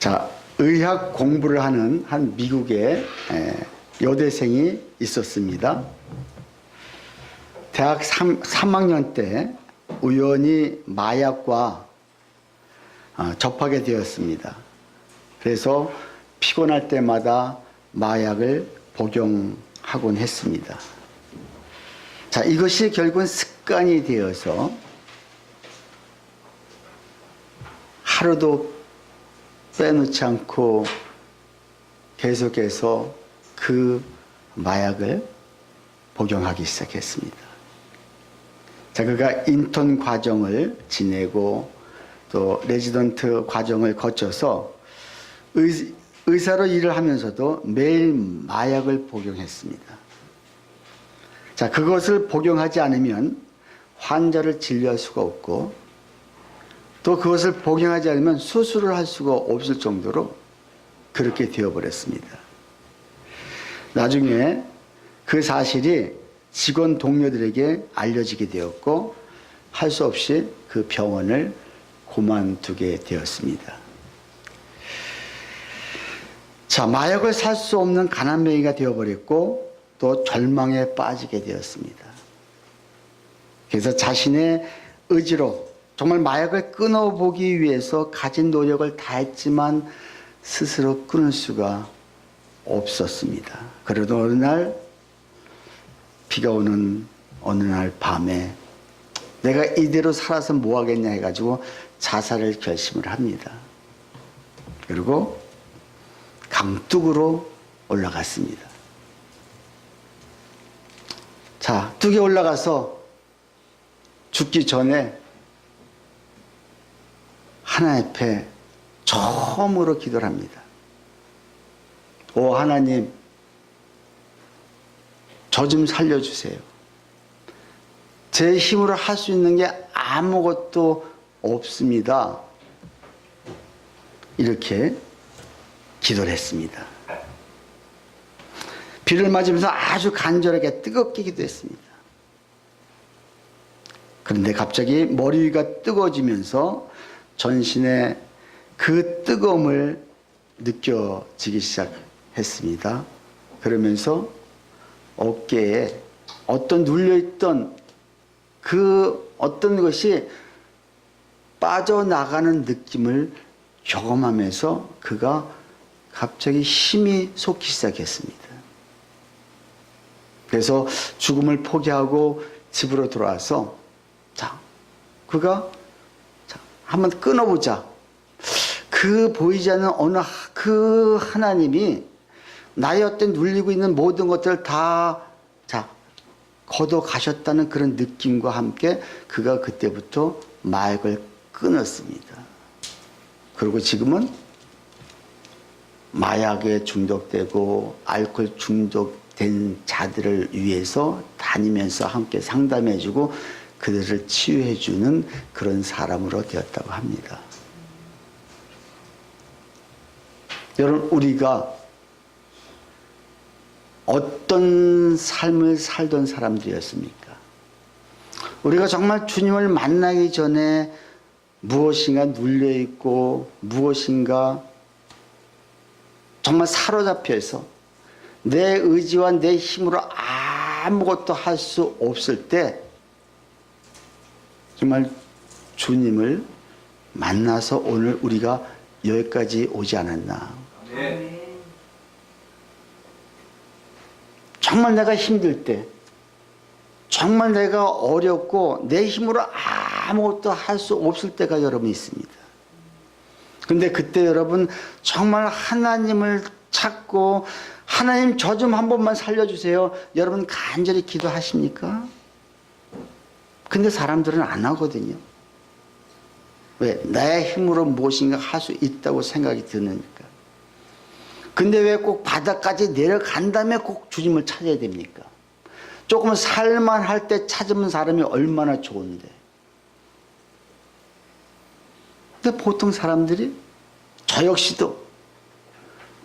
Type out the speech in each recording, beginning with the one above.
자, 의학 공부를 하는 한 미국의 여대생이 있었습니다. 대학 3학년 때 우연히 마약과 접하게 되었습니다. 그래서 피곤할 때마다 마약을 복용하곤 했습니다. 자, 이것이 결국은 습관이 되어서 하루도 빼놓지 않고 계속해서 그 마약을 복용하기 시작했습니다. 자, 그가 인턴 과정을 지내고 또 레지던트 과정을 거쳐서 의사로 일을 하면서도 매일 마약을 복용했습니다. 자, 그것을 복용하지 않으면 환자를 진료할 수가 없고 또 그것을 복용하지 않으면 수술을 할 수가 없을 정도로 그렇게 되어버렸습니다. 나중에 그 사실이 직원 동료들에게 알려지게 되었고 할 수 없이 그 병원을 그만두게 되었습니다. 자, 마약을 살 수 없는 가난뱅이가 되어버렸고 또 절망에 빠지게 되었습니다. 그래서 자신의 의지로 정말 마약을 끊어보기 위해서 가진 노력을 다했지만 스스로 끊을 수가 없었습니다. 그러던 어느 날 비가 오는 어느 날 밤에 내가 이대로 살아서 뭐 하겠냐 해가지고 자살을 결심을 합니다. 그리고 강둑으로 올라갔습니다. 자, 뚝에 올라가서 죽기 전에 하나님 앞에 처음으로 기도를 합니다. 오 하나님, 저 좀 살려주세요. 제 힘으로 할 수 있는 게 아무것도 없습니다. 이렇게 기도를 했습니다. 비를 맞으면서 아주 간절하게 뜨겁게 기도했습니다. 그런데 갑자기 머리 위가 뜨거워지면서 전신에 그 뜨거움을 느껴지기 시작했습니다. 그러면서 어깨에 어떤 눌려있던 그 어떤 것이 빠져나가는 느낌을 경험하면서 그가 갑자기 힘이 솟기 시작했습니다. 그래서 죽음을 포기하고 집으로 돌아와서 자, 그가 자, 한번 끊어보자. 그 보이지 않는 어느 그 하나님이 나의 어떤 눌리고 있는 모든 것들을 다 자, 걷어 가셨다는 그런 느낌과 함께 그가 그때부터 마약을 끊었습니다. 그리고 지금은 마약에 중독되고 알코올 중독된 자들을 위해서 다니면서 함께 상담해주고 그들을 치유해주는 그런 사람으로 되었다고 합니다. 여러분, 우리가 어떤 삶을 살던 사람들이었습니까? 우리가 정말 주님을 만나기 전에 무엇인가 눌려있고 무엇인가 정말 사로잡혀서 내 의지와 내 힘으로 아무것도 할 수 없을 때 정말 주님을 만나서 오늘 우리가 여기까지 오지 않았나. 네. 정말 내가 힘들 때, 정말 내가 어렵고 내 힘으로 아무것도 할 수 없을 때가 여러분 있습니다. 근데 그때 여러분 정말 하나님을 찾고 하나님 저 좀 한 번만 살려주세요. 여러분 간절히 기도하십니까? 근데 사람들은 안 하거든요. 왜? 나의 힘으로 무엇인가 할 수 있다고 생각이 드니까. 근데 왜 꼭 바닥까지 내려간 다음에 꼭 주님을 찾아야 됩니까? 조금 살만할 때 찾으면 사람이 얼마나 좋은데. 근데 보통 사람들이 저 역시도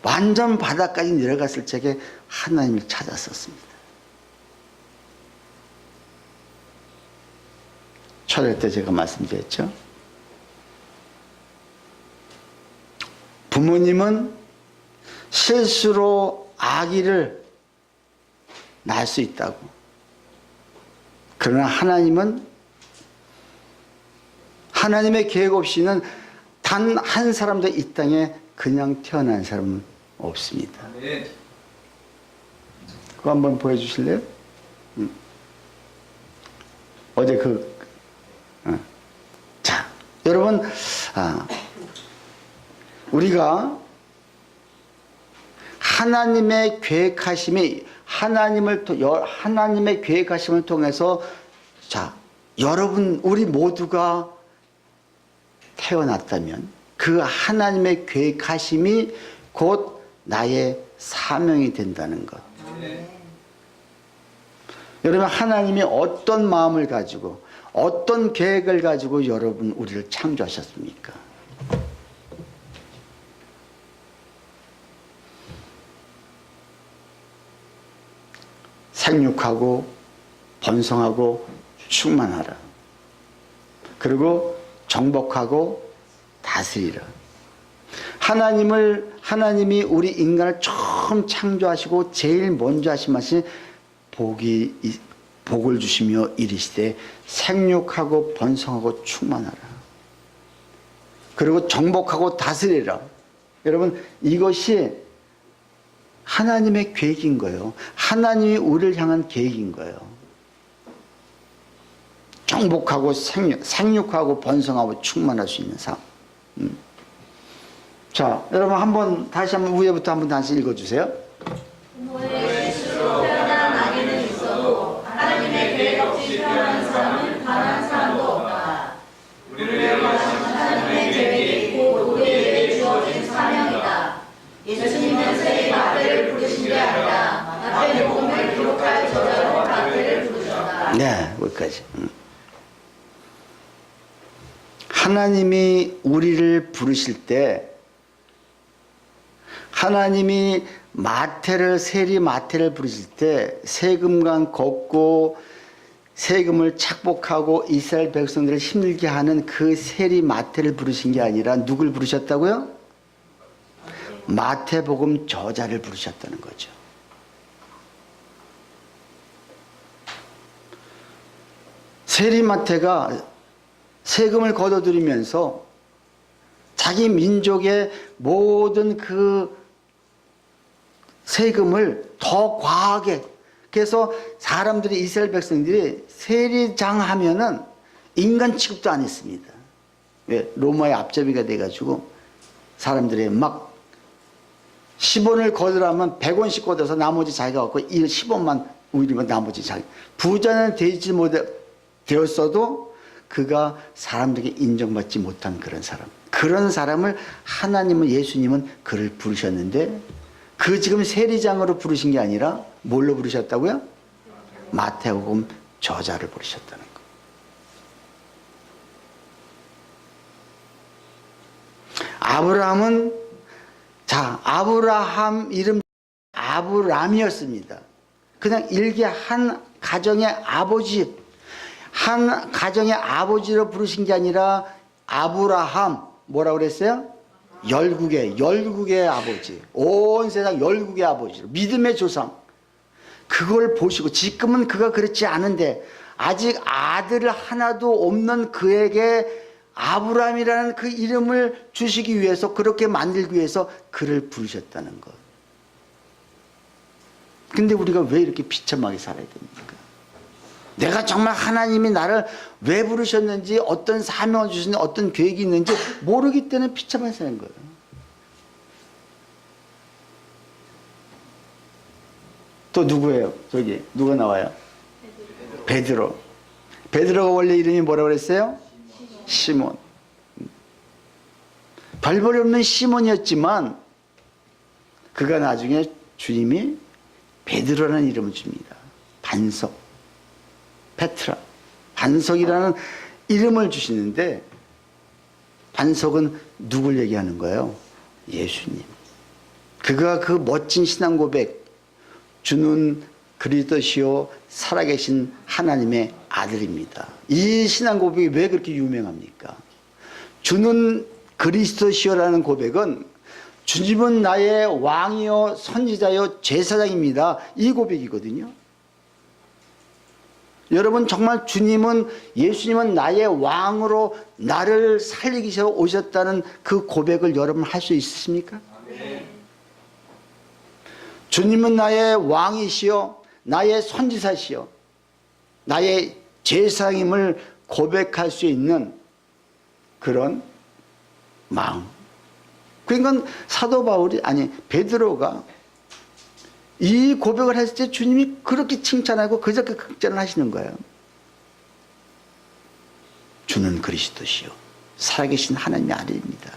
완전 바닥까지 내려갔을 적에 하나님을 찾았었습니다. 초대 때 제가 말씀드렸죠. 부모님은 실수로 아기를 낳을 수 있다고. 그러나 하나님은 하나님의 계획 없이는 단 한 사람도 이 땅에 그냥 태어난 사람은 없습니다. 그거 한번 보여주실래요? 어제 자, 여러분, 우리가 하나님의 계획하심이 하나님의 계획하심을 통해서 자, 여러분 우리 모두가 태어났다면 그 하나님의 계획하심이 곧 나의 사명이 된다는 것. 여러분, 하나님이 어떤 마음을 가지고 어떤 계획을 가지고 여러분 우리를 창조하셨습니까? 생육하고 번성하고 충만하라. 그리고 정복하고 다스리라. 하나님이 우리 인간을 처음 창조하시고 제일 먼저 하신 말씀이 복을 주시며 이르시되 생육하고 번성하고 충만하라. 그리고 정복하고 다스리라. 여러분, 이것이 하나님의 계획인 거예요. 하나님이 우리를 향한 계획인 거예요. 정복하고 생육하고 번성하고 충만할 수 있는 삶. 자, 여러분 다시 한번 위에부터 한번 다시 읽어주세요. 부모의 실수로 태어난 아기는 있어도 하나님의 계획 없이 태어난 사람은 단 한 사람도 없다. 우리를 위하신 하나님의 계획이 곧 우리에게 주어진 사명이다. 예수님은 세리 마태를 부르신 게 아니라 마태복음을 기록할 저자로 마태를 부르셨다. 네, 거기까지. 하나님이 우리를 부르실 때 하나님이 세리 마태를 부르실 때 세금관 걷고 세금을 착복하고 이스라엘 백성들을 힘들게 하는 그 세리 마태를 부르신 게 아니라 누굴 부르셨다고요? 마태복음 저자를 부르셨다는 거죠. 세리 마태가 세금을 걷어들이면서 자기 민족의 모든 그 세금을 더 과하게, 그래서 사람들이, 이스라엘 백성들이 세리장 하면은 인간 취급도 안 했습니다. 왜? 로마의 앞잡이가 돼가지고 사람들이 막 10원을 걷으라면 100원씩 걷어서 나머지 자기가 갖고 10원만 우리면 나머지 자기. 부자는 되지 되었어도 그가 사람들에게 인정받지 못한 그런 사람. 그런 사람을 하나님은, 예수님은 그를 부르셨는데 그 지금 세리장으로 부르신 게 아니라 뭘로 부르셨다고요? 마태복음 저자를 부르셨다는 거. 아브라함은, 아브라함 이름 아브람이었습니다. 그냥 일개 한 가정의 아버지로 부르신 게 아니라 아브라함, 뭐라고 그랬어요? 열국의 아버지, 온 세상 열국의 아버지, 믿음의 조상. 그걸 보시고, 지금은 그가 그렇지 않은데 아직 아들 하나도 없는 그에게 아브라함이라는 그 이름을 주시기 위해서, 그렇게 만들기 위해서 그를 부르셨다는 것. 근데 우리가 왜 이렇게 비참하게 살아야 됩니까? 내가 정말 하나님이 나를 왜 부르셨는지, 어떤 사명을 주셨는지, 어떤 계획이 있는지 모르기 때문에 비참하게 사는 거예요. 또 누구예요? 저기 누가 나와요? 베드로. 베드로가 원래 이름이 뭐라고 그랬어요? 시몬. 별볼이 없는 시몬이었지만 그가 나중에 주님이 베드로라는 이름을 줍니다. 반석, 페트라, 반석이라는 이름을 주시는데, 반석은 누굴 얘기하는 거예요? 예수님. 그가 그 멋진 신앙 고백, 주는 그리스도시요 살아계신 하나님의 아들입니다. 이 신앙 고백이 왜 그렇게 유명합니까? 주는 그리스도시요라는 고백은 주님은 나의 왕이요 선지자요 제사장입니다. 이 고백이거든요. 여러분 정말 예수님은 나의 왕으로 나를 살리기 위해서 오셨다는 그 고백을 여러분 할 수 있으십니까? 네. 주님은 나의 왕이시요 나의 선지자시요 나의 제사장임을 고백할 수 있는 그런 마음. 그러니까 사도 베드로가 이 고백을 했을 때 주님이 그렇게 칭찬하고 그저께 극찬을 하시는 거예요. 주는 그리스도시요 살아계신 하나님의 아들입니다.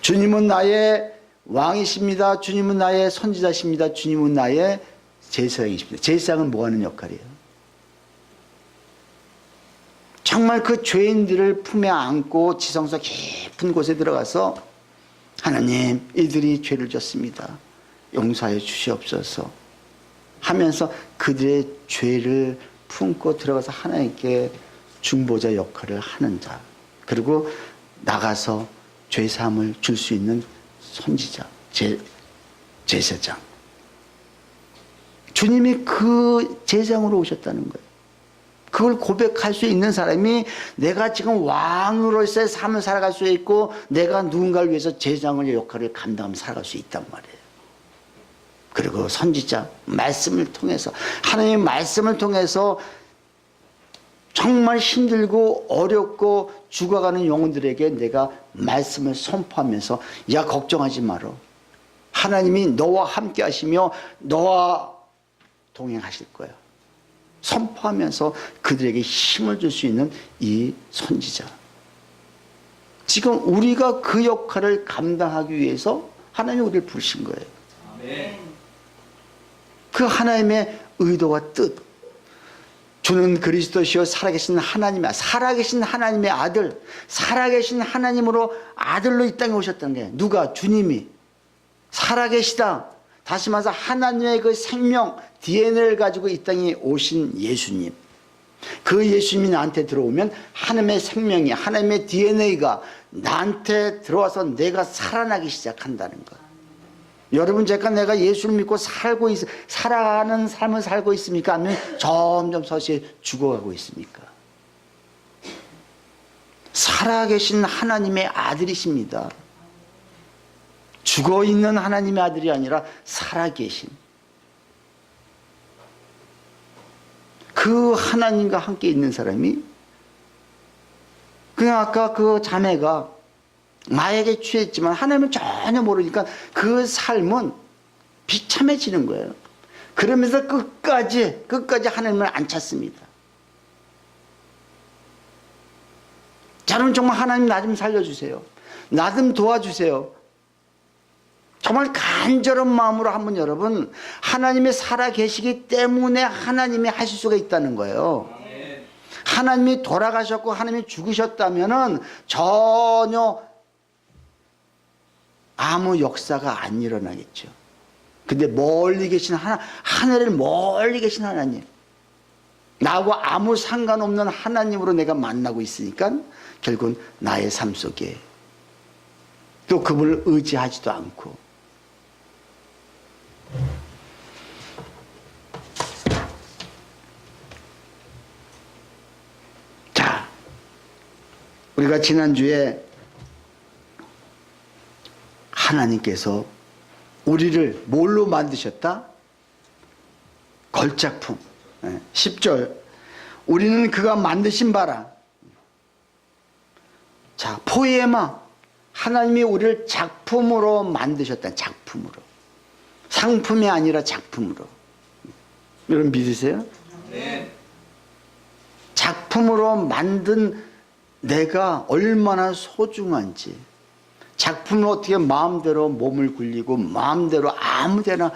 주님은 나의 왕이십니다. 주님은 나의 선지자십니다. 주님은 나의 제사장이십니다. 제사장은 뭐 하는 역할이에요? 정말 그 죄인들을 품에 안고 지성소 깊은 곳에 들어가서 하나님 이들이 죄를 졌습니다. 용서하여 주시옵소서 하면서 그들의 죄를 품고 들어가서 하나님께 중보자 역할을 하는 자, 그리고 나가서 죄사함을 줄 수 있는 선지자, 제사장. 주님이 그 제사장으로 오셨다는 거예요. 그걸 고백할 수 있는 사람이 내가 지금 왕으로서의 삶을 살아갈 수 있고 내가 누군가를 위해서 제사장의 역할을 감당하며 살아갈 수 있단 말이에요. 그리고 선지자, 말씀을 통해서 하나님의 말씀을 통해서 정말 힘들고 어렵고 죽어가는 영혼들에게 내가 말씀을 선포하면서 야 걱정하지 마라. 하나님이 너와 함께 하시며 너와 동행하실 거야. 선포하면서 그들에게 힘을 줄 수 있는 이 선지자. 지금 우리가 그 역할을 감당하기 위해서 하나님이 우리를 부르신 거예요. 아멘. 그 하나님의 의도와 뜻. 주는 그리스도시요 살아계신 하나님의 아들, 살아계신 하나님으로 아들로 이 땅에 오셨다는 게 누가? 주님이 살아계시다. 다시 말해서 하나님의 그 생명 DNA를 가지고 이 땅에 오신 예수님. 그 예수님이 나한테 들어오면 하나님의 생명이, 하나님의 DNA가 나한테 들어와서 내가 살아나기 시작한다는 것. 여러분 내가 예수를 믿고 살아가는 삶을 살고 있습니까? 아니면 점점 서서히 죽어가고 있습니까? 살아계신 하나님의 아들이십니다. 죽어있는 하나님의 아들이 아니라 살아계신 그 하나님과 함께 있는 사람이, 그냥 아까 그 자매가 마약에 취했지만 하나님을 전혀 모르니까 그 삶은 비참해지는 거예요. 그러면서 끝까지 하나님을 안 찾습니다. 저는 정말 하나님 나 좀 살려주세요. 나 좀 도와주세요. 정말 간절한 마음으로 한번 여러분, 하나님이 살아계시기 때문에 하나님이 하실 수가 있다는 거예요. 하나님이 돌아가셨고 하나님이 죽으셨다면은 전혀 아무 역사가 안 일어나겠죠. 근데 멀리 계신 하늘을 멀리 계신 하나님, 나하고 아무 상관없는 하나님으로 내가 만나고 있으니까 결국은 나의 삶 속에 또 그분을 의지하지도 않고, 자, 우리가 지난주에 하나님께서 우리를 뭘로 만드셨다? 걸작품. 10절. 우리는 그가 만드신 바라. 자, 포에마. 하나님이 우리를 작품으로 만드셨다. 작품으로. 상품이 아니라 작품으로. 여러분 믿으세요? 네. 작품으로 만든 내가 얼마나 소중한지. 작품을 어떻게 마음대로 몸을 굴리고 마음대로 아무데나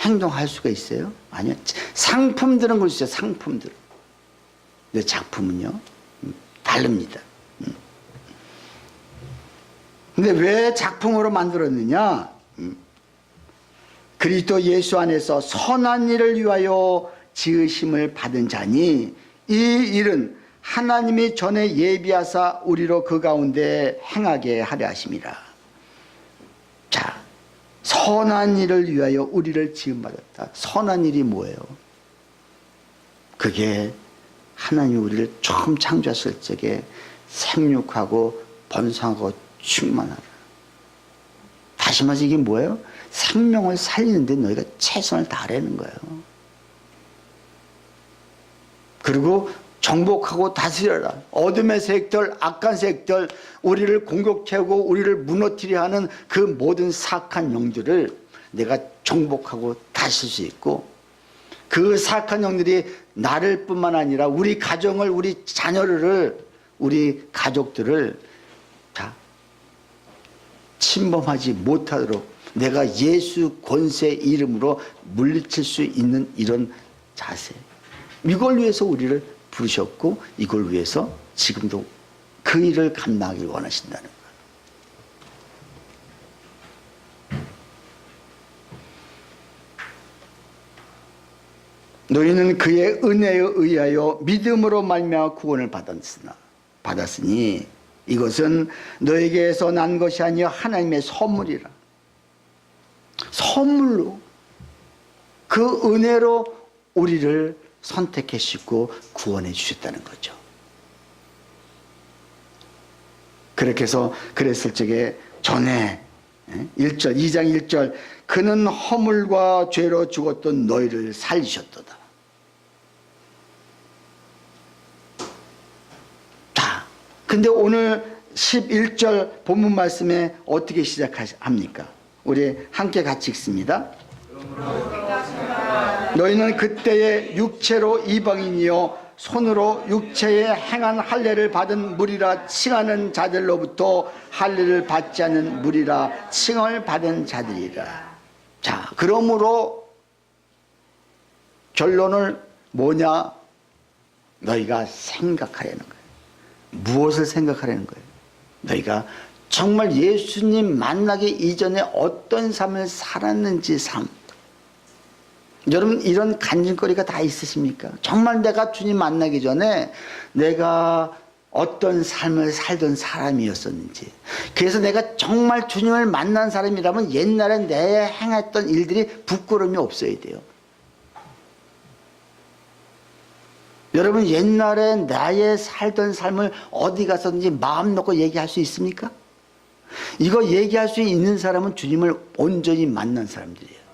행동할 수가 있어요? 아니요. 상품들은 그럴 수 있어요. 상품들. 근데 작품은요 다릅니다. 근데 왜 작품으로 만들었느냐? 그리스도 예수 안에서 선한 일을 위하여 지으심을 받은 자니 이 일은 하나님이 전에 예비하사 우리로 그 가운데 행하게 하려 하심이라. 자, 선한 일을 위하여 우리를 지음받았다. 선한 일이 뭐예요? 그게 하나님이 우리를 처음 창조했을 적에 생육하고 번성하고 충만하라. 다시 말해서 이게 뭐예요? 생명을 살리는데 너희가 최선을 다하라는 거예요. 그리고 정복하고 다스려라. 어둠의 세력들, 악한 세력들, 우리를 공격하고 우리를 무너뜨리려 하는 그 모든 사악한 영들을 내가 정복하고 다스릴 수 있고, 그 사악한 영들이 나를 뿐만 아니라 우리 가정을, 우리 자녀를, 우리 가족들을 다 침범하지 못하도록 내가 예수 권세 이름으로 물리칠 수 있는 이런 자세, 이걸 위해서 우리를 부르셨고 이걸 위해서 지금도 그 일을 감당하길 원하신다는 거예요. 너희는 그의 은혜에 의하여 믿음으로 말미암아 구원을 받았으니 이것은 너에게서 난 것이 아니여 하나님의 선물이라. 선물로, 그 은혜로 우리를 선택해 주시고 구원해 주셨다는 거죠. 그렇게 해서 그랬을 적에 전에 1절, 2장 1절, 그는 허물과 죄로 죽었던 너희를 살리셨도다. 자, 근데 오늘 11절 본문 말씀에 어떻게 시작합니까? 우리 함께 같이 읽습니다. 너희는 그때의 육체로 이방인이요 손으로 육체에 행한 할례를 받은 무리라 칭하는 자들로부터 할례를 받지 않는 무리라 칭을 받은 자들이라. 자, 그러므로 결론은 뭐냐? 너희가 생각하라는 거예요. 무엇을 생각하라는 거예요? 너희가 정말 예수님 만나기 이전에 어떤 삶을 살았는지 삶. 여러분 이런 간증거리가 다 있으십니까? 정말 내가 주님 만나기 전에 내가 어떤 삶을 살던 사람이었었는지, 그래서 내가 정말 주님을 만난 사람이라면 옛날에 내 행했던 일들이 부끄러움이 없어야 돼요. 여러분 옛날에 나의 살던 삶을 어디 가서든지 마음 놓고 얘기할 수 있습니까? 이거 얘기할 수 있는 사람은 주님을 온전히 만난 사람들이에요.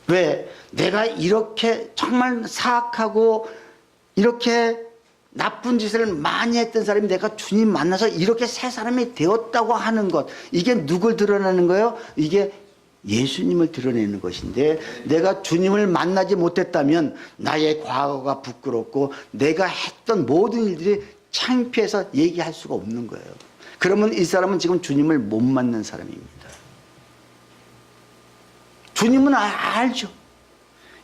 왜? 내가 이렇게 정말 사악하고 이렇게 나쁜 짓을 많이 했던 사람이 내가 주님 만나서 이렇게 새 사람이 되었다고 하는 것, 이게 누굴 드러내는 거예요? 이게 예수님을 드러내는 것인데, 내가 주님을 만나지 못했다면 나의 과거가 부끄럽고 내가 했던 모든 일들이 창피해서 얘기할 수가 없는 거예요. 그러면 이 사람은 지금 주님을 못 만난 사람입니다. 주님은 알죠.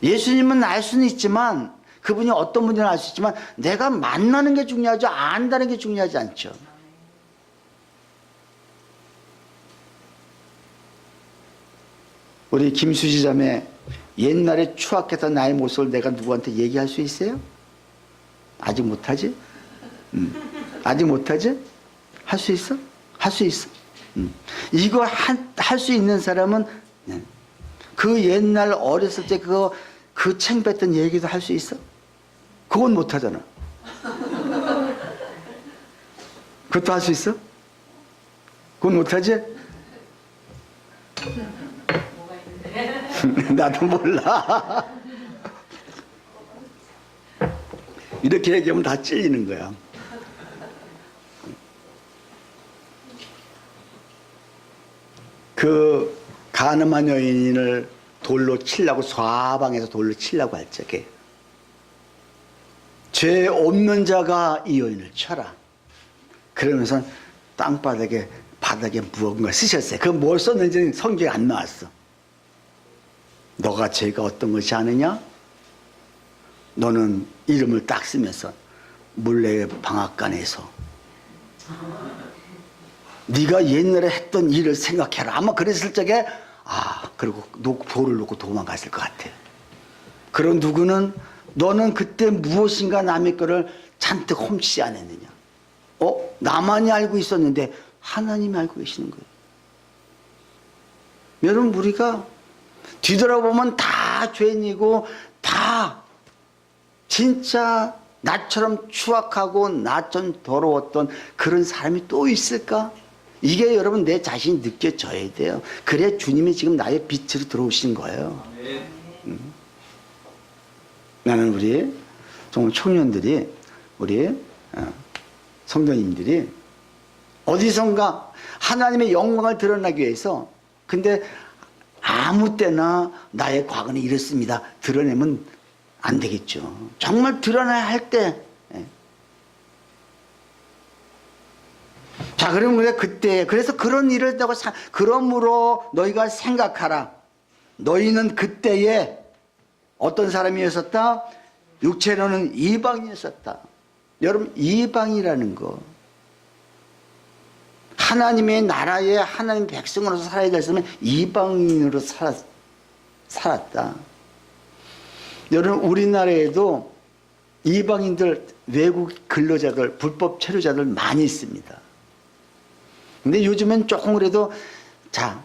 예수님은 알 수는 있지만, 그분이 어떤 분인지 알 수 있지만 내가 만나는 게 중요하죠. 안다는 게 중요하지 않죠. 우리 김수지 자매, 옛날에 추악했던 나의 모습을 내가 누구한테 얘기할 수 있어요? 아직 못하지? 아직 못하지? 할 수 있어? 할 수 있어? 이거 할 수 있는 사람은 그 옛날 어렸을 때 그 창피했던 얘기도 할 수 있어? 그건 못하잖아. 그것도 할 수 있어? 그건 못하지? 나도 몰라. 이렇게 얘기하면 다 찔리는 거야. 그 가늠한 여인을 돌로 치려고, 사방에서 돌로 치려고 할 적에 죄 없는 자가 이 여인을 쳐라. 그러면서 바닥에 무언가 쓰셨어요. 그 뭘 썼는지 성경에 안 나왔어. 너가 죄가 어떤 것이 아느냐? 너는 이름을 딱 쓰면서 물레 방앗간에서 네가 옛날에 했던 일을 생각해라. 아마 그랬을 적에 그리고 돌을 놓고 도망갔을 것 같아. 그런 누구는 너는 그때 무엇인가 남의 거를 잔뜩 훔치지 않았느냐? 나만이 알고 있었는데 하나님이 알고 계시는 거예요. 여러분, 우리가 뒤돌아보면 다 죄인이고 다 진짜 나처럼 추악하고 나처럼 더러웠던 그런 사람이 또 있을까? 이게 여러분 내 자신이 느껴져야 돼요. 그래 주님이 지금 나의 빛으로 들어오신 거예요. 나는 우리 정말 청년들이, 우리 성도님들이 어디선가 하나님의 영광을 드러나기 위해서, 근데 아무 때나 나의 과거는 이렇습니다 드러내면 안 되겠죠. 정말 드러나야 할 때. 자, 그러면 우리가 그때, 그래서 그런 일을 했다고, 그러므로 너희가 생각하라. 너희는 그때에 어떤 사람이었었다? 육체로는 이방이었었다. 여러분, 이방이라는 거, 하나님의 나라에 하나님 백성으로서 살아야 됐으면 이방인으로 살았다. 여러분, 우리나라에도 이방인들, 외국 근로자들, 불법 체류자들 많이 있습니다. 근데 요즘엔 조금 그래도, 자,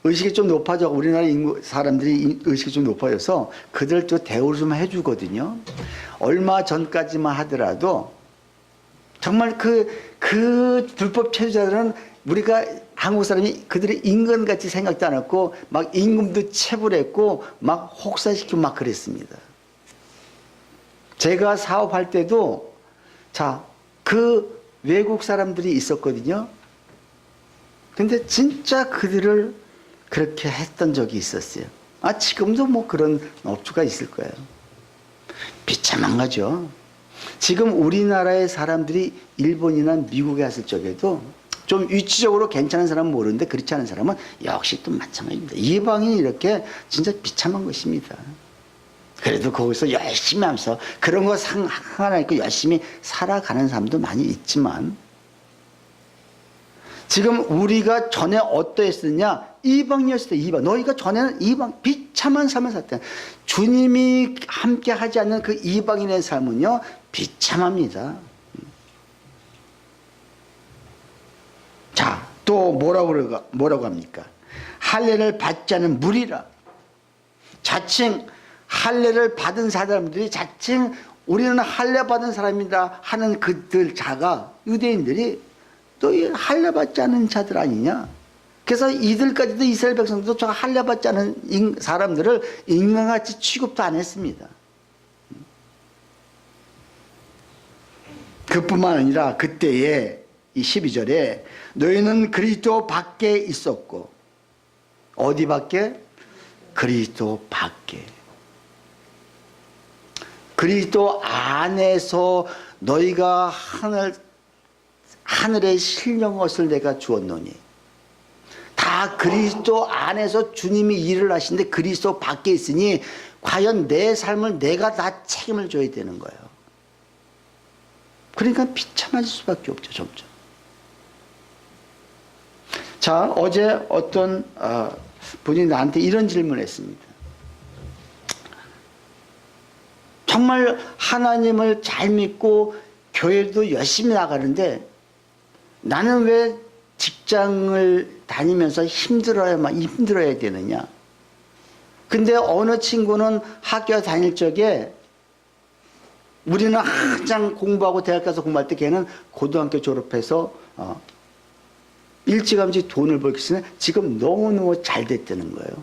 의식이 좀 높아져. 우리나라 인구, 사람들이 의식이 좀 높아져서 그들 또 대우를 좀 해주거든요. 얼마 전까지만 하더라도 정말 그 불법 체류자들은 우리가 한국 사람이 그들의 인간같이 생각도 안 했고, 막 임금도 체불했고, 막 혹사시키고 막 그랬습니다. 제가 사업할 때도, 자, 그 외국 사람들이 있었거든요. 근데 진짜 그들을 그렇게 했던 적이 있었어요. 아, 지금도 뭐 그런 업주가 있을 거예요. 비참한 거죠. 지금 우리나라의 사람들이 일본이나 미국에 갔을 적에도 좀 위치적으로 괜찮은 사람은 모르는데 그렇지 않은 사람은 역시 또 마찬가지입니다. 이방인이 이렇게 진짜 비참한 것입니다. 그래도 거기서 열심히 하면서 그런 거 상관 안 있고 열심히 살아가는 사람도 많이 있지만, 지금 우리가 전에 어떠했느냐? 이방이었을 때, 이방. 너희가 전에는 이방, 비참한 삶을 살때, 주님이 함께 하지 않는 그 이방인의 삶은요, 비참합니다. 자, 또 뭐라고 합니까? 할례를 받지 않은 무리라. 자칭 할례를 받은 사람들이 자칭 우리는 할례 받은 사람이다 하는 그들 자가, 유대인들이 또 할례 받지 않은 자들 아니냐? 그래서 이들까지도, 이스라엘 백성들도 저 할례 받지 않은 사람들을 인간같이 취급도 안 했습니다. 그뿐만 아니라 그때에 이 12절에 너희는 그리스도 밖에 있었고, 어디 밖에? 그리스도 밖에. 그리스도 안에서 너희가 하늘의 신령 것을 내가 주었노니. 다 그리스도 안에서 주님이 일을 하시는데 그리스도 밖에 있으니 과연 내 삶을 내가 다 책임을 져야 되는 거예요. 그러니까 비참해질 수밖에 없죠, 점점. 자, 어제 어떤 분이 나한테 이런 질문을 했습니다. 정말 하나님을 잘 믿고 교회도 열심히 나가는데 나는 왜 직장을 다니면서 힘들어야 되느냐? 근데 어느 친구는 학교 다닐 적에, 우리는 한창 공부하고 대학 가서 공부할 때 걔는 고등학교 졸업해서 일찌감치 돈을 벌기 전에 지금 너무너무 잘 됐다는 거예요.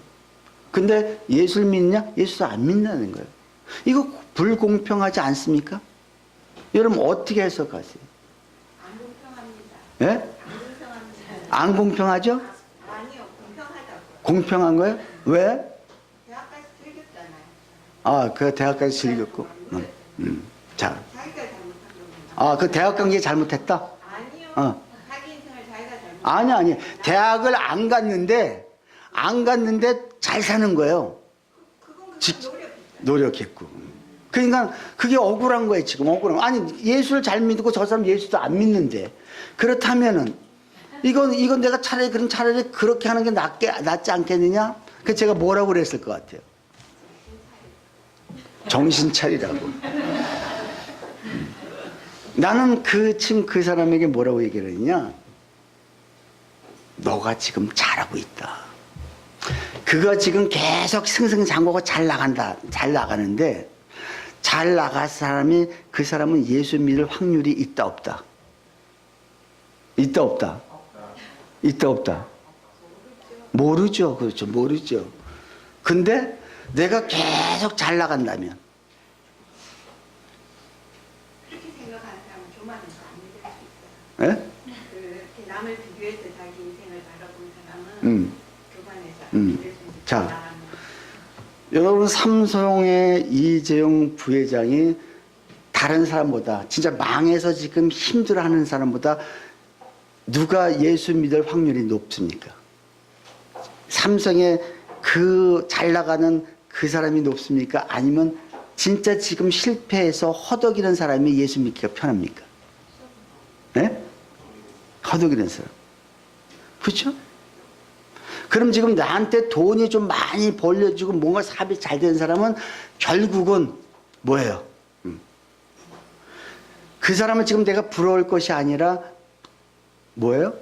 근데 예수를 믿냐? 예수 안 믿는 거예요. 이거 불공평하지 않습니까? 여러분 어떻게 해석하세요? 안 공평합니다. 예? 안 공평합니다. 안 공평하죠? 아니요, 공평하다고. 공평한 거예요? 왜? 대학까지 즐겼잖아요. 아, 그 대학까지 즐겼고. 자, 자기가 잘못한 거구나. 아, 그 대학 간 게 잘못했다? 아니요. 자기 인생을 자기가 잘못. 아니. 대학을 안 갔는데 잘 사는 거예요. 그건 그냥 노력이죠. 노력했고. 그러니까 그게 억울한 거예요, 지금. 억울한 거. 아니, 예수를 잘 믿고 저 사람 예수도 안 믿는데. 그렇다면은, 이건 내가 차라리 그렇게 하는 게 낫지 않겠느냐? 그 제가 뭐라고 그랬을 것 같아요? 정신 차리라고. 나는 그 사람에게 뭐라고 얘기를 했냐? 너가 지금 잘하고 있다. 그거 지금 계속 승승장구하고 잘 나가는데 잘 나갈 사람이 그 사람은 예수 믿을 확률이 있다 없다? 있다 없다? 있다 없다? 모르죠. 그렇죠. 모르죠. 근데 내가 계속 잘 나간다면 그렇게 생각하는 사람은 교만해서 안 믿을 수 있어요. 예? 그렇게 남을 비교해서 자기 인생을 바라보는 사람은 교만해서 안 믿을 수 있어요. 자, 여러분 삼성의 이재용 부회장이 다른 사람보다 진짜 망해서 지금 힘들어하는 사람보다 누가 예수 믿을 확률이 높습니까? 삼성의 그 잘 나가는 그 사람이 높습니까? 아니면 진짜 지금 실패해서 허덕이는 사람이 예수 믿기가 편합니까? 네? 허덕이는 사람. 그렇죠? 그럼 지금 나한테 돈이 좀 많이 벌려지고 뭔가 사업이 잘 되는 사람은 결국은 뭐예요? 그 사람은 지금 내가 부러울 것이 아니라 뭐예요?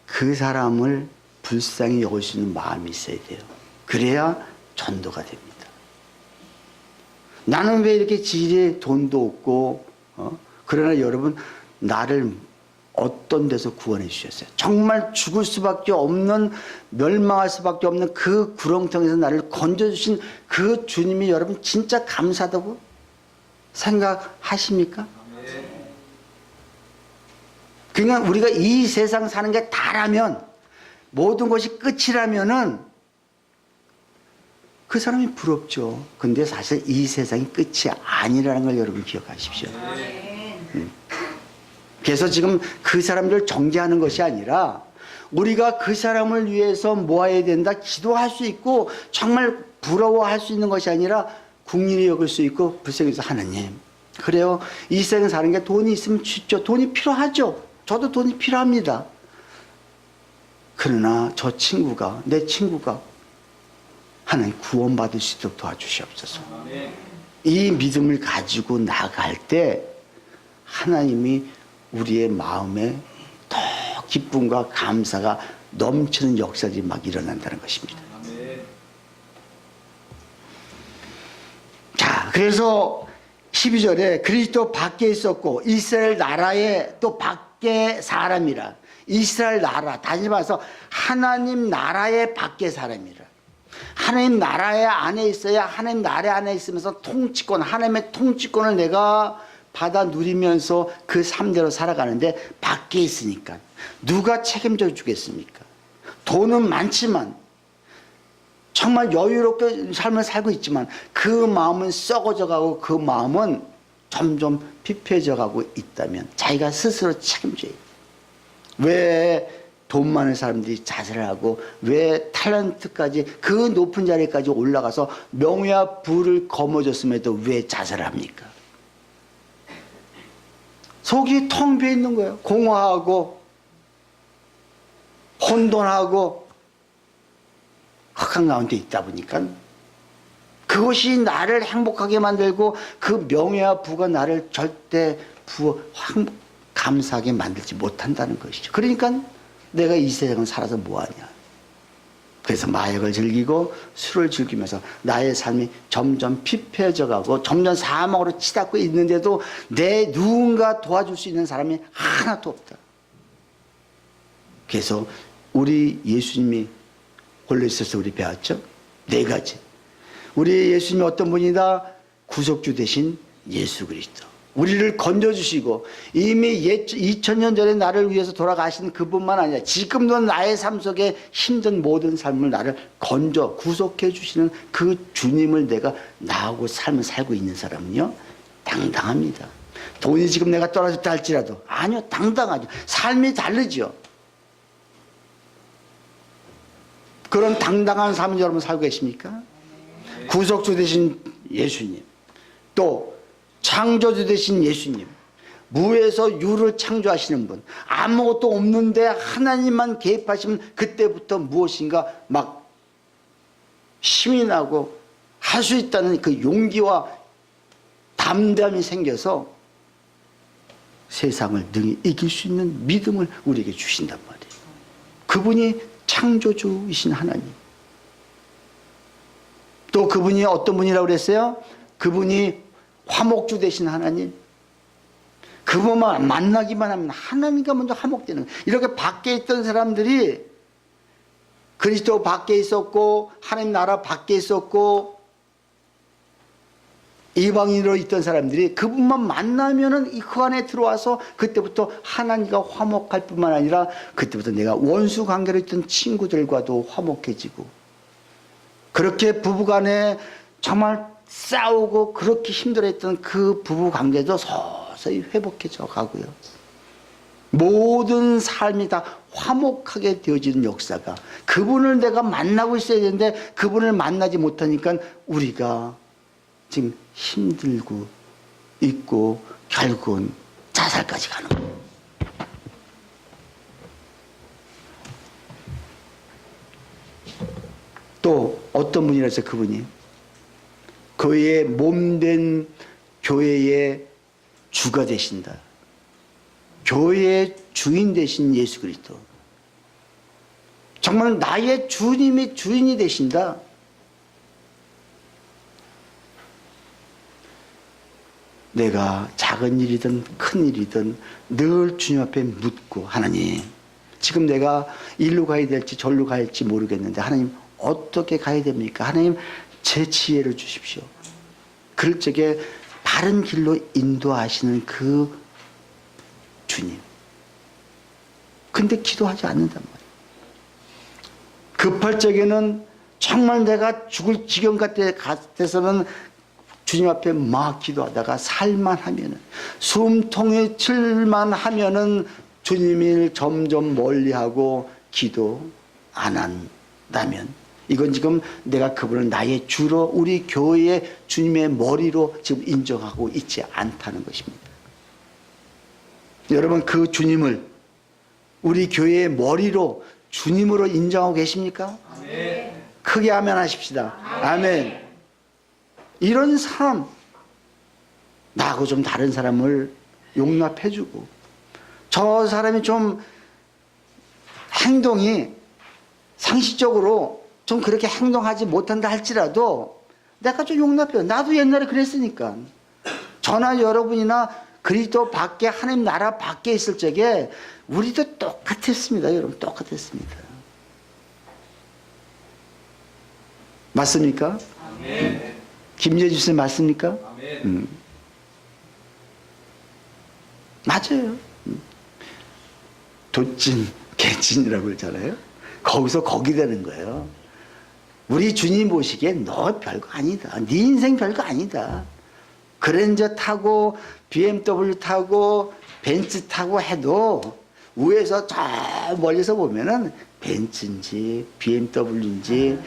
그 사람을 불쌍히 여길 수 있는 마음이 있어야 돼요. 그래야 전도가 됩니다. 나는 왜 이렇게 지리에 돈도 없고 그러나 여러분 나를 어떤 데서 구원해 주셨어요? 정말 죽을 수밖에 없는 멸망할 수밖에 없는 그 구렁텅이에서 나를 건져주신 그 주님이 여러분 진짜 감사하다고 생각하십니까? 그러니까 우리가 이 세상 사는 게 다라면 모든 것이 끝이라면은 그 사람이 부럽죠. 근데 사실 이 세상이 끝이 아니라는 걸 여러분 기억하십시오. 그래서 지금 그 사람들 정죄하는 것이 아니라 우리가 그 사람을 위해서 모아야 된다 기도할 수 있고 정말 부러워할 수 있는 것이 아니라 국리를 여길 수 있고 불쌍해서 하나님 그래요. 이 세상 사는 게 돈이 있으면 쉽죠. 돈이 필요하죠. 저도 돈이 필요합니다. 그러나 저 친구가 내 친구가 하나님 구원받을 수 있도록 도와주시옵소서. 이 믿음을 가지고 나갈 때 하나님이 우리의 마음에 더 기쁨과 감사가 넘치는 역사들이 막 일어난다는 것입니다. 자, 그래서 12절에 그리스도 밖에 있었고 이스라엘 나라에 또 밖에 사람이라. 이스라엘 나라 다시 말해서 하나님 나라의 밖에 사람이라. 하나님 나라의 안에 있어야 하나님 나라 안에 있으면서 통치권 하나님의 통치권을 내가 받아 누리면서 그 삶대로 살아가는데 밖에 있으니까 누가 책임져 주겠습니까? 돈은 많지만 정말 여유롭게 삶을 살고 있지만 그 마음은 썩어져 가고 그 마음은 점점 피폐해져 가고 있다면 자기가 스스로 책임져야 돼요. 왜 돈 많은 사람들이 자살을 하고 왜 탤런트까지 그 높은 자리까지 올라가서 명예와 부를 거머쥐었음에도 왜 자살을 합니까? 속이 텅 비어 있는 거예요. 공허하고 혼돈하고 흑암 가운데 있다 보니까 그것이 나를 행복하게 만들고 그 명예와 부가 나를 절대 감사하게 만들지 못한다는 것이죠. 그러니까 내가 이 세상을 살아서 뭐하냐. 그래서 마약을 즐기고 술을 즐기면서 나의 삶이 점점 피폐해져 가고 점점 사망으로 치닫고 있는데도 내 누군가 도와줄 수 있는 사람이 하나도 없다. 그래서 우리 예수님이 홀로 있어서 우리 배웠죠? 4가지. 우리 예수님이 어떤 분이다? 구속주 되신 예수 그리스도. 우리를 건져주시고 이미 2000년 전에 나를 위해서 돌아가신 그분만 아니라 지금도 나의 삶 속에 힘든 모든 삶을 나를 건져 구속해 주시는 그 주님을 내가 나하고 삶을 살고 있는 사람은요 당당합니다. 돈이 지금 내가 떨어졌다 할지라도 아니요 당당하죠. 삶이 다르죠. 그런 당당한 삶을 여러분 살고 계십니까? 구속주 되신 예수님 또 창조주 되신 예수님, 무에서 유를 창조하시는 분, 아무것도 없는데 하나님만 개입하시면 그때부터 무엇인가 막 힘이 나고 할 수 있다는 그 용기와 담담이 생겨서 세상을 능히 이길 수 있는 믿음을 우리에게 주신단 말이에요. 그분이 창조주이신 하나님. 또 그분이 어떤 분이라고 그랬어요? 그분이 화목주 되신 하나님. 그분만 만나기만 하면 하나님과 먼저 화목되는 거예요. 이렇게 밖에 있던 사람들이 그리스도 밖에 있었고 하나님 나라 밖에 있었고 이방인으로 있던 사람들이 그분만 만나면은 그 안에 들어와서 그때부터 하나님과 화목할 뿐만 아니라 그때부터 내가 원수 관계로 있던 친구들과도 화목해지고 그렇게 부부간에 정말 싸우고 그렇게 힘들어했던 그 부부 관계도 서서히 회복해져 가고요. 모든 삶이 다 화목하게 되어지는 역사가 그분을 내가 만나고 있어야 되는데 그분을 만나지 못하니까 우리가 지금 힘들고 있고 결국은 자살까지 가는 거예요. 또 어떤 분이라서 그분이 그의 몸된 교회의 주가 되신다. 교회의 주인 되신 예수 그리스도. 정말 나의 주님이 주인이 되신다. 내가 작은 일이든 큰 일이든 늘 주님 앞에 묻고 하나님 지금 내가 일로 가야 될지 절로 가야 할지 모르겠는데 하나님 어떻게 가야 됩니까? 하나님 제 지혜를 주십시오. 그럴 적에 바른 길로 인도하시는 그 주님. 근데 기도하지 않는단 말이에요. 급할 적에는 정말 내가 죽을 지경 같아서는 주님 앞에 막 기도하다가 살만 하면은 숨통이 칠만 하면은 주님을 점점 멀리하고 기도 안 한다면 이건 지금 내가 그분을 나의 주로 우리 교회의 주님의 머리로 지금 인정하고 있지 않다는 것입니다. 여러분 그 주님을 우리 교회의 머리로 주님으로 인정하고 계십니까? 아멘. 크게 아멘 하십시다. 아멘. 이런 사람 나하고 좀 다른 사람을 용납해주고 저 사람이 좀 행동이 상식적으로 좀 그렇게 행동하지 못한다 할지라도 내가 좀 용납해요. 나도 옛날에 그랬으니까. 저나 여러분이나 그리스도 밖에 하나님 나라 밖에 있을 적에 우리도 똑같았습니다. 여러분 똑같았습니다. 맞습니까? 아멘. 김재주 씨 맞습니까? 아멘. 맞아요. 도찐 개찐이라고 그러잖아요. 거기서 거기 되는 거예요. 우리 주님 보시기엔 너 별거 아니다. 네 인생 별거 아니다. 그랜저 타고 BMW 타고 벤츠 타고 해도 위에서 저 멀리서 보면은 벤츠인지 BMW인지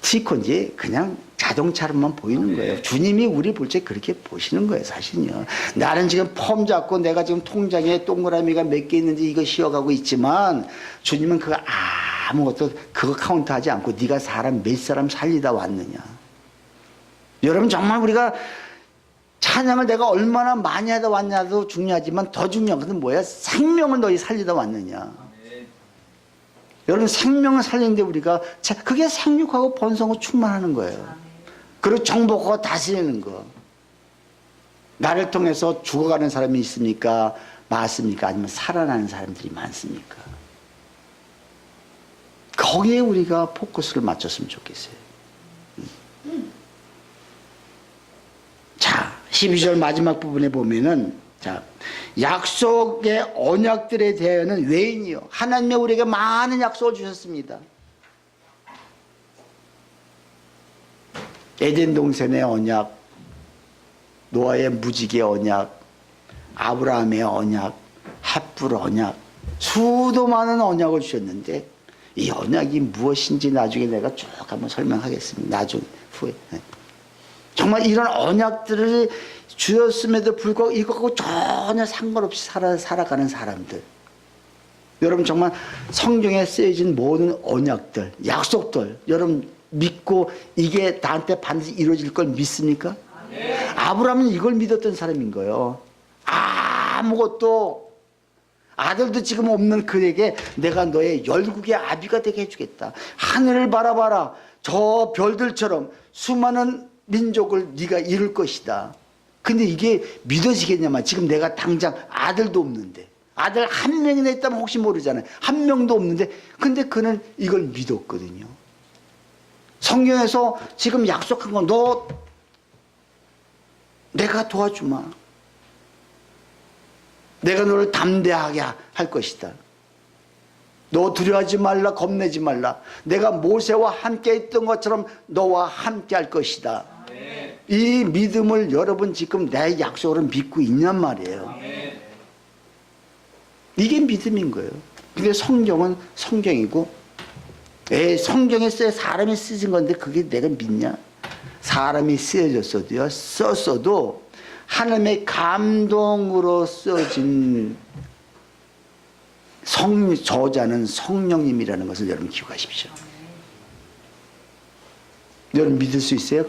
티콘인지 그냥 자동차로만 보이는 거예요. 주님이 우리 볼 때 그렇게 보시는 거예요, 사실은요. 나는 지금 폼 잡고 내가 지금 통장에 동그라미가 몇 개 있는지 이거 씌워가고 있지만 주님은 그거 아무것도 그거 카운트하지 않고 네가 사람 몇 사람 살리다 왔느냐. 여러분 정말 우리가 찬양을 내가 얼마나 많이 하다 왔냐도 중요하지만 더 중요한 것은 뭐야? 생명을 너희 살리다 왔느냐. 여러분 생명을 살리는데 우리가 그게 생육하고 번성하고 충만하는 거예요. 그리고 정복하고 다스리는 거. 나를 통해서 죽어가는 사람이 있습니까? 많습니까? 아니면 살아나는 사람들이 많습니까? 거기에 우리가 포커스를 맞췄으면 좋겠어요. 자, 12절 마지막 부분에 보면은 자, 약속의 언약들에 대하여는 외인이요. 하나님이 우리에게 많은 약속을 주셨습니다. 에덴 동산의 언약, 노아의 무지개 언약, 아브라함의 언약, 햇불 언약, 수도 많은 언약을 주셨는데 이 언약이 무엇인지 나중에 내가 쭉 한번 설명하겠습니다. 나중 후에. 정말 이런 언약들을 주었음에도 불구하고 이것하고 전혀 상관없이 살아가는 사람들. 여러분 정말 성경에 쓰여진 모든 언약들, 약속들 여러분 믿고 이게 나한테 반드시 이루어질 걸 믿습니까? 아브라함은 이걸 믿었던 사람인 거예요. 아들도 지금 없는 그에게 내가 너의 열국의 아비가 되게 해주겠다. 하늘을 바라봐라. 저 별들처럼 수많은 민족을 네가 이룰 것이다. 근데 이게 믿어지겠냐마. 지금 내가 당장 아들도 없는데, 아들 한 명이나 있다면 혹시 모르잖아요. 한 명도 없는데, 근데 그는 이걸 믿었거든요. 성경에서 지금 약속한 건 너 내가 도와주마. 내가 너를 담대하게 할 것이다. 너 두려워하지 말라, 겁내지 말라. 내가 모세와 함께 있던 것처럼 너와 함께 할 것이다. 이 믿음을 여러분 지금 내 약속으로 믿고 있냔 말이에요. 이게 믿음인 거예요. 근데 성경은 성경이고, 성경에 사람이 쓰신 건데 그게 내가 믿냐? 사람이 쓰여졌어도요, 썼어도 하나님의 감동으로 써진 저자는 성령님이라는 것을 여러분 기억하십시오. 여러분 믿을 수 있어요?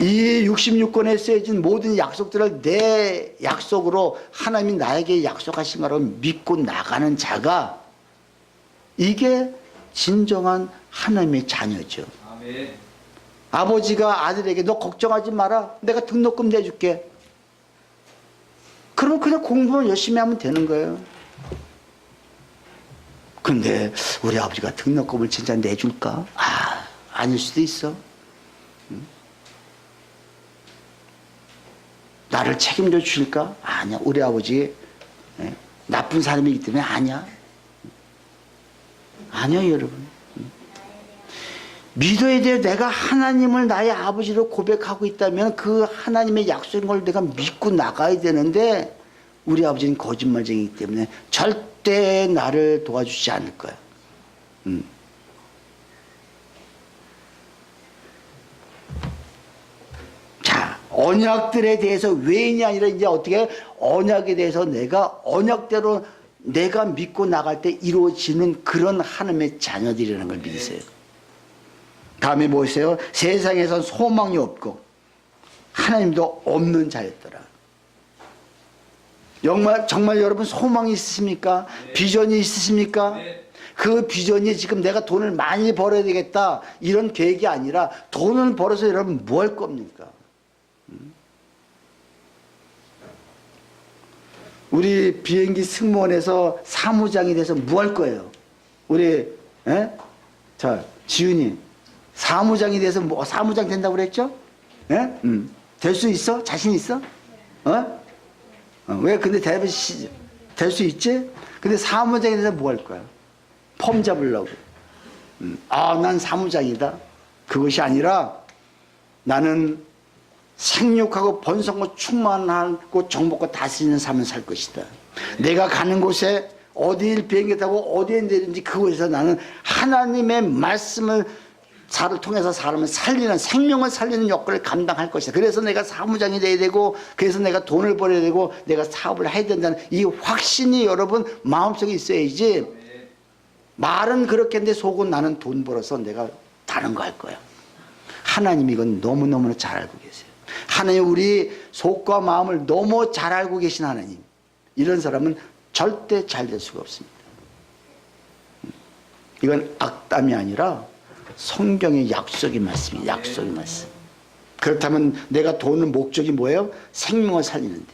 이 66권에 쓰여진 모든 약속들을 내 약속으로 하나님이 나에게 약속하신 거로 믿고 나가는 자가, 이게 진정한 하나님의 자녀죠. 아멘. 아버지가 아들에게 너 걱정하지 마라, 내가 등록금 내줄게. 그럼 그냥 공부만 열심히 하면 되는 거예요. 근데 우리 아버지가 등록금을 진짜 내줄까? 아닐 수도 있어. 나를 책임져 주실까? 아니야. 우리 아버지 나쁜 사람이기 때문에 아니야. 아니요, 여러분. 믿어야 돼요. 내가 하나님을 나의 아버지로 고백하고 있다면 그 하나님의 약속인 걸 내가 믿고 나가야 되는데, 우리 아버지는 거짓말쟁이기 때문에 절대 나를 도와주지 않을 거야. 자, 언약들에 대해서 외인이 아니라 이제 어떻게 언약에 대해서 내가 언약대로 내가 믿고 나갈 때 이루어지는 그런 하나님의 자녀들이라는 걸 믿으세요. 다음에 보세요. 세상에선 소망이 없고 하나님도 없는 자였더라. 정말 여러분 소망이 있으십니까? 비전이 있으십니까? 그 비전이 지금 내가 돈을 많이 벌어야 되겠다 이런 계획이 아니라, 돈을 벌어서 여러분 뭐 할 겁니까? 우리 비행기 승무원에서 사무장이 돼서 뭐 할 거예요? 우리 자 지훈이 사무장이 돼서 뭐 사무장 된다고 그랬죠? 될 수 있어? 자신 있어? 왜? 근데 될 수 있지? 근데 사무장이 돼서 뭐 할 거야? 폼 잡으려고. 난 사무장이다. 그것이 아니라 나는 생육하고 번성하고 충만하고 정복과 다스리는 삶을 살 것이다. 내가 가는 곳에 어디를 비행기 타고 어디에 내리는지 그곳에서 나는 하나님의 말씀을 사를 통해서 사람을 살리는, 생명을 살리는 역할을 감당할 것이다. 그래서 내가 사무장이 돼야 되고, 그래서 내가 돈을 벌어야 되고, 내가 사업을 해야 된다는 이 확신이 여러분 마음속에 있어야지. 말은 그렇게 했는데 속은 나는 돈 벌어서 내가 다른 거 할 거야. 하나님 이건 너무너무 잘 알고 계세요. 하나님 우리 속과 마음을 너무 잘 알고 계신 하나님. 이런 사람은 절대 잘 될 수가 없습니다. 이건 악담이 아니라 성경의 약속의 말씀이에요. 약속의 말씀. 그렇다면 내가 도는 목적이 뭐예요? 생명을 살리는데.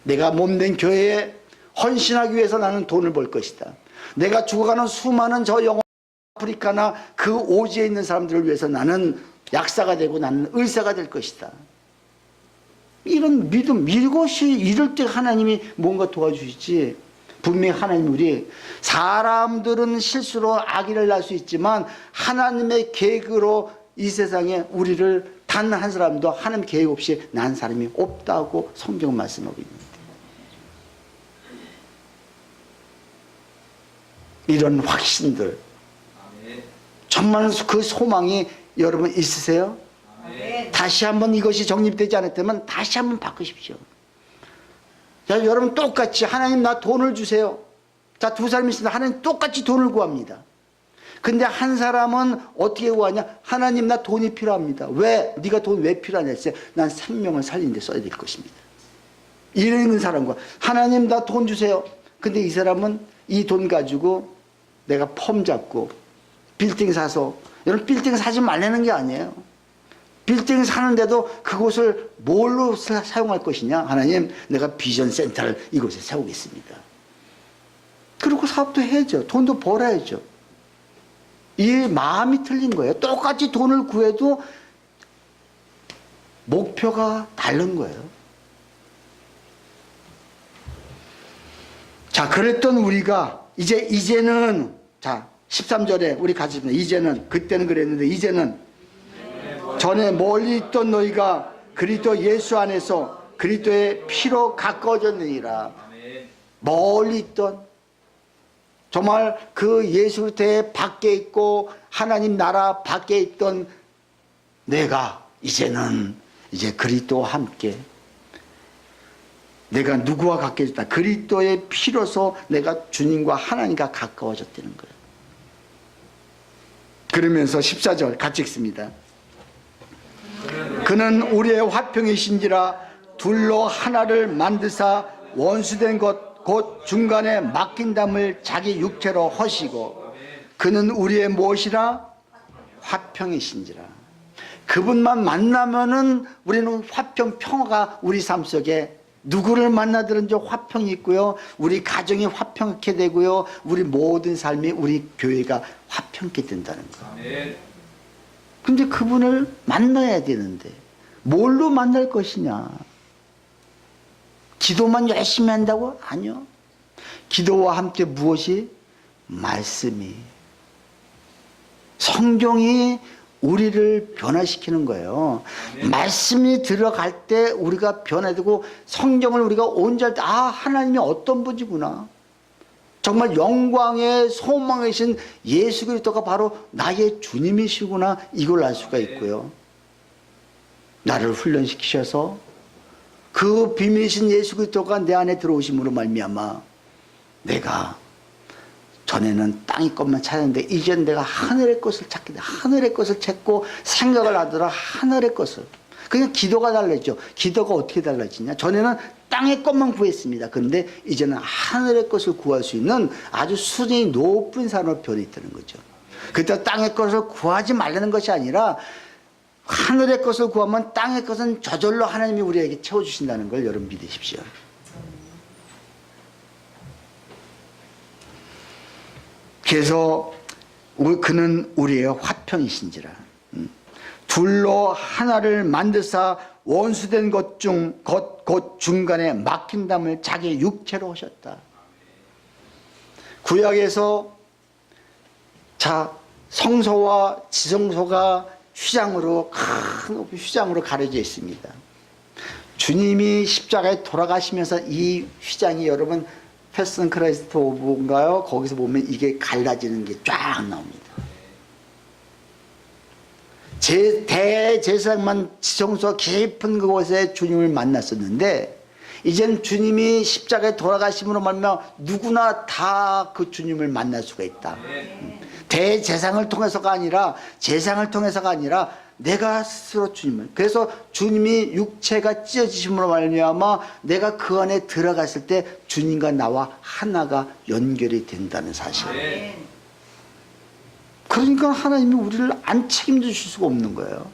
내가 몸된 교회에 헌신하기 위해서 나는 돈을 벌 것이다. 내가 죽어가는 수많은 저 영혼 아프리카나 그 오지에 있는 사람들을 위해서 나는 약사가 되고 나는 의사가 될 것이다. 이런 믿음, 이것이 이럴 때 하나님이 뭔가 도와주시지. 분명히 하나님, 우리 사람들은 실수로 악의를 날 수 있지만 하나님의 계획으로 이 세상에 우리를 단 한 사람도 하나님 계획 없이 난 사람이 없다고 성경 말씀하고 있는데, 이런 확신들, 정말 그 소망이 여러분 있으세요? 다시 한번 이것이 정립되지 않았다면 다시 한번 바꾸십시오. 자, 여러분 똑같이 하나님 나 돈을 주세요. 자, 두 사람이 있습니다. 하나님 똑같이 돈을 구합니다. 근데 한 사람은 어떻게 구하냐? 하나님 나 돈이 필요합니다. 왜? 네가 돈 왜 필요하냐 했어요. 난 생명을 살리는 데 써야 될 것입니다. 이런 사람과 하나님 나 돈 주세요. 근데 이 사람은 이 돈 가지고 내가 펌 잡고 빌딩 사서, 여러분 빌딩 사지 말라는 게 아니에요. 빌딩 사는데도 그곳을 뭘로 사용할 것이냐? 하나님, 내가 비전 센터를 이곳에 세우겠습니다. 그리고 사업도 해야죠. 돈도 벌어야죠. 이 마음이 틀린 거예요. 똑같이 돈을 구해도 목표가 다른 거예요. 자, 그랬던 우리가 이제는 자, 13절에 우리 같이 봅니다. 이제는, 그때는 그랬는데 이제는 전에 멀리 있던 너희가 그리스도 예수 안에서 그리스도의 피로 가까워졌느니라. 멀리 있던, 정말 그 예수 그리스도의 밖에 있고 하나님 나라 밖에 있던 내가 이제는 이제 그리스도와 함께, 내가 누구와 가까워졌다? 그리스도의 피로서 내가 주님과 하나님과 가까워졌다는 거예요. 그러면서 14절 같이 읽습니다. 그는 우리의 화평이신지라 둘로 하나를 만드사 원수된 것 곧 중간에 막힌 담을 자기 육체로 허시고, 그는 우리의 무엇이라? 화평이신지라. 그분만 만나면은 우리는 화평, 평화가 우리 삶 속에, 누구를 만나든지 화평이 있고요, 우리 가정이 화평케 되고요, 우리 모든 삶이, 우리 교회가 화평케 된다는 거예요. 근데 그분을 만나야 되는데 뭘로 만날 것이냐? 기도만 열심히 한다고? 아니요. 기도와 함께 무엇이? 말씀이, 성경이 우리를 변화시키는 거예요. 말씀이 들어갈 때 우리가 변화되고, 성경을 우리가 온전할 때, 아, 하나님이 어떤 분이구나, 정말 영광의 소망이신 예수 그리스도가 바로 나의 주님이시구나, 이걸 알 수가 있고요. 나를 훈련시키셔서 그 비밀이신 예수 그리스도가 내 안에 들어오심으로 말미암아 내가 전에는 땅의 것만 찾았는데 이제는 내가 하늘의 것을 찾게 돼. 하늘의 것을 찾고 생각을 하더라 하늘의 것을. 그냥 기도가 달라지죠. 기도가 어떻게 달라지냐? 전에는 땅의 것만 구했습니다. 그런데 이제는 하늘의 것을 구할 수 있는 아주 수준이 높은 사람으로 변했다는 거죠. 그때 땅의 것을 구하지 말라는 것이 아니라 하늘의 것을 구하면 땅의 것은 저절로 하나님이 우리에게 채워주신다는 걸 여러분 믿으십시오. 그래서 그는 우리의 화평이신지라. 둘로 하나를 만드사 원수된 것 중 곧 중간에 막힌 담을 자기 육체로 하셨다. 구약에서 자, 성소와 지성소가 휘장으로, 큰 휘장으로 가려져 있습니다. 주님이 십자가에 돌아가시면서 이 휘장이, 여러분 패션 크라이스트 오브인가요? 거기서 보면 이게 갈라지는 게 쫙 나옵니다. 대제사장만 지성소 깊은 그곳에 주님을 만났었는데, 이제는 주님이 십자가에 돌아가심으로 말미암아 누구나 다 그 주님을 만날 수가 있다. 대제사장을 통해서가 아니라, 제사장을 통해서가 아니라 내가 스스로 주님을, 그래서 주님이 육체가 찢어지심으로 말미암아 내가 그 안에 들어갔을 때 주님과 나와 하나가 연결이 된다는 사실. 그러니까 하나님이 우리를 안 책임져 주실 수가 없는 거예요.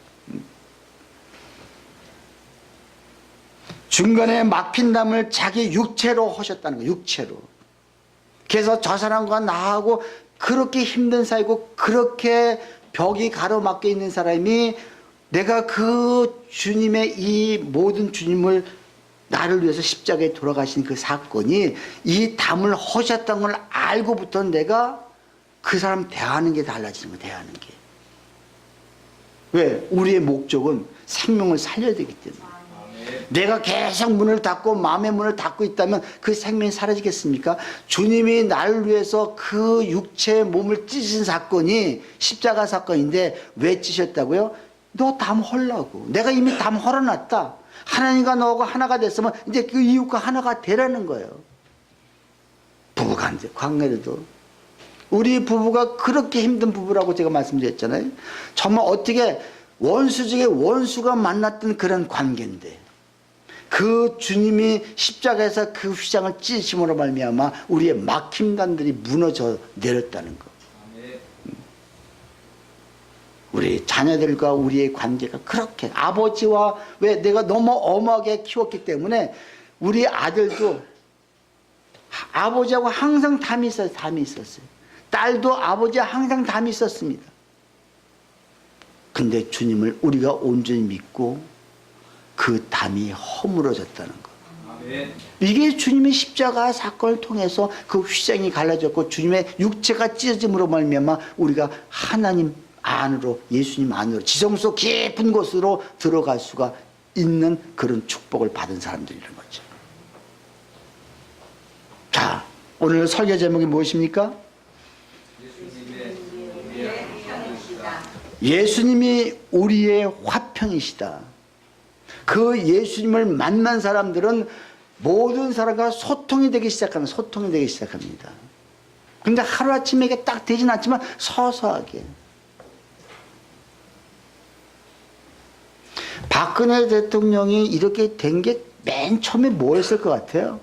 중간에 막힌 담을 자기 육체로 하셨다는 거예요. 육체로. 그래서 저 사람과 나하고 그렇게 힘든 사이고 그렇게 벽이 가로막혀 있는 사람이, 내가 그 주님의 이 모든 주님을 나를 위해서 십자가에 돌아가신 그 사건이 이 담을 허셨다는 걸 알고부터 내가 그 사람 대하는 게 달라지는 거예요. 대하는 게. 왜? 우리의 목적은 생명을 살려야 되기 때문에. 내가 계속 문을 닫고 마음의 문을 닫고 있다면 그 생명이 사라지겠습니까? 주님이 나를 위해서 그 육체의 몸을 찢으신 사건이 십자가 사건인데, 왜 찢으셨다고요? 너 담 헐라고. 내가 이미 담 헐어놨다. 하나님과 너하고 하나가 됐으면 이제 그 이웃과 하나가 되라는 거예요. 부부가 이제 관계도, 우리 부부가 그렇게 힘든 부부라고 제가 말씀드렸잖아요. 정말 어떻게 원수 중에 원수가 만났던 그런 관계인데, 그 주님이 십자가에서 그 휘장을 찢으심으로 말미암아 우리의 막힘단들이 무너져 내렸다는 거. 우리 자녀들과 우리의 관계가 그렇게 아버지와 왜 내가 너무 엄하게 키웠기 때문에 우리 아들도 아버지하고 항상 담이 있었어요. 딸도 아버지와 항상 담이 있었습니다. 근데 주님을 우리가 온전히 믿고 그 담이 허물어졌다는 거. 이게 주님의 십자가 사건을 통해서 그 휘장이 갈라졌고 주님의 육체가 찢어짐으로 말미암아 우리가 하나님 안으로, 예수님 안으로, 지성소 깊은 곳으로 들어갈 수가 있는 그런 축복을 받은 사람들이라는 거죠. 자, 오늘 설교 제목이 무엇입니까? 예수님이 우리의 화평이시다. 그 예수님을 만난 사람들은 모든 사람과 소통이 되기 시작합니다. 근데 하루아침에 이게 딱 되진 않지만 서서하게. 박근혜 대통령이 이렇게 된 게 맨 처음에 뭐였을 것 같아요?